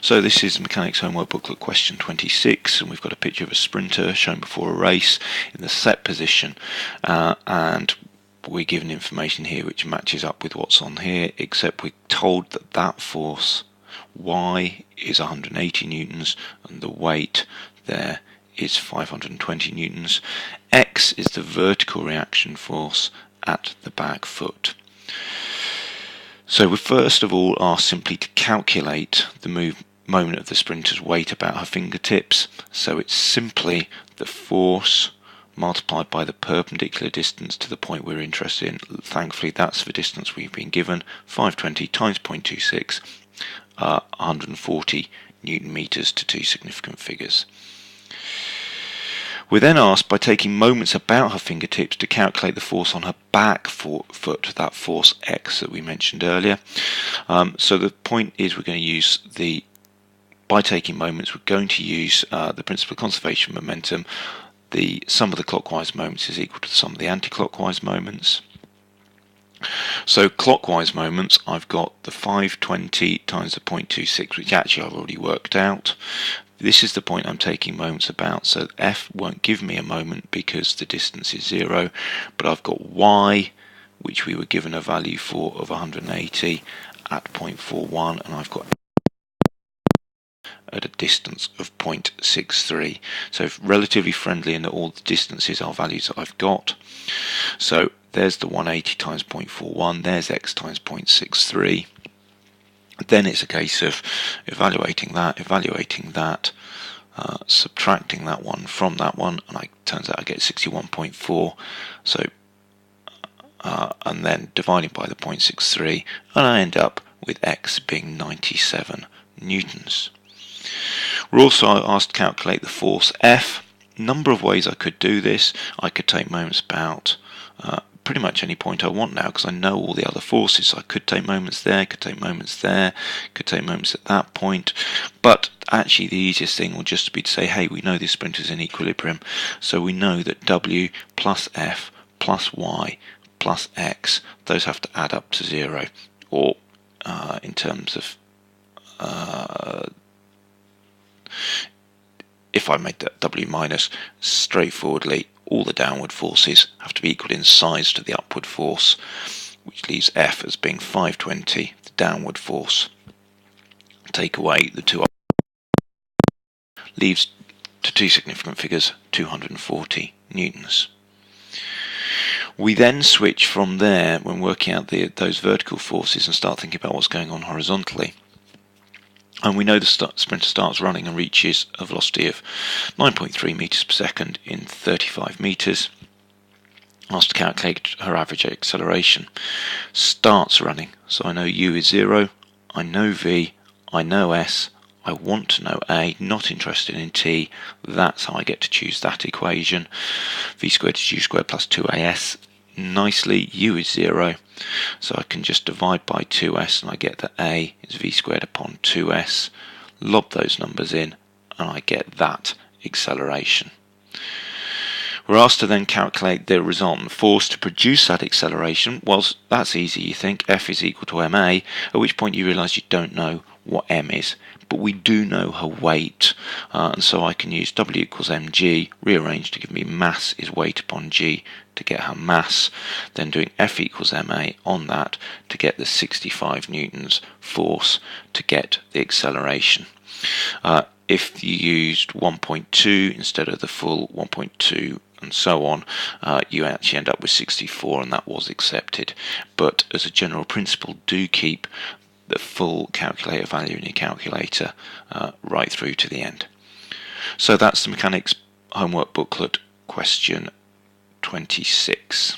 So this is Mechanics Homework Booklet question 26, and we've got a picture of a sprinter shown before a race in the set position, and we're given information here which matches up with what's on here, except we're told that that force Y is 180 newtons and the weight there is 520 newtons. X is the vertical reaction force at the back foot. So we first of all are simply to calculate the moment of the sprinter's weight about her fingertips. So it's simply the force multiplied by the perpendicular distance to the point we're interested in. Thankfully that's the distance we've been given, 520 times 0.26, 140 Newton meters to two significant figures. We're then asked, by taking moments about her fingertips, to calculate the force on her back foot, that force X that we mentioned earlier. So the point is, we're going to use by taking moments, we're going to use the principle of conservation of momentum. The sum of the clockwise moments is equal to the sum of the anti-clockwise moments. So clockwise moments, I've got the 520 times the 0.26, which actually I've already worked out. This is the point I'm taking moments about, so F won't give me a moment because the distance is 0, but I've got Y, which we were given a value for of 180 at 0.41, and I've got at a distance of 0.63. So relatively friendly in that all the distances are values that I've got. So there's the 180 times 0.41, there's X times 0.63. Then it's a case of evaluating that, subtracting that one from that one, and it turns out I get 61.4. So, and then dividing by the 0.63, and I end up with X being 97 newtons. We're also asked to calculate the force F. Number of ways I could do this. I could take moments about pretty much any point I want now, because I know all the other forces. So I could take moments there, could take moments there, could take moments at that point. But actually the easiest thing will just be to say, hey, we know this sprinter's in equilibrium, so we know that W plus F plus Y plus X, those have to add up to 0, or in terms of if I made that W minus, straightforwardly all the downward forces have to be equal in size to the upward force, which leaves F as being 520, the downward force. Take away the two, leaves to two significant figures 240 newtons. We then switch from there when working out those vertical forces and start thinking about what's going on horizontally. And we know the sprinter starts running and reaches a velocity of 9.3 meters per second in 35 meters. Asked to calculate her average acceleration. Starts running, so I know U is 0, I know V, I know S, I want to know A, not interested in T. That's how I get to choose that equation. V squared is U squared plus 2AS. Nicely, U is 0, so I can just divide by 2S and I get that A is V squared upon 2S. Lob those numbers in and I get that acceleration. We're asked to then calculate the resultant force to produce that acceleration. Well, that's easy, you think. F is equal to ma, at which point you realise you don't know what m is, but we do know her weight, and so I can use W equals mg, rearrange to give me mass is weight upon g to get her mass, then doing F equals ma on that to get the 65 newtons force to get the acceleration. If you used 1.2 instead of the full 1.2 and so on, you actually end up with 64, and that was accepted. But as a general principle, do keep the full calculator value in your calculator right through to the end. So that's the Mechanics Homework Booklet question 26.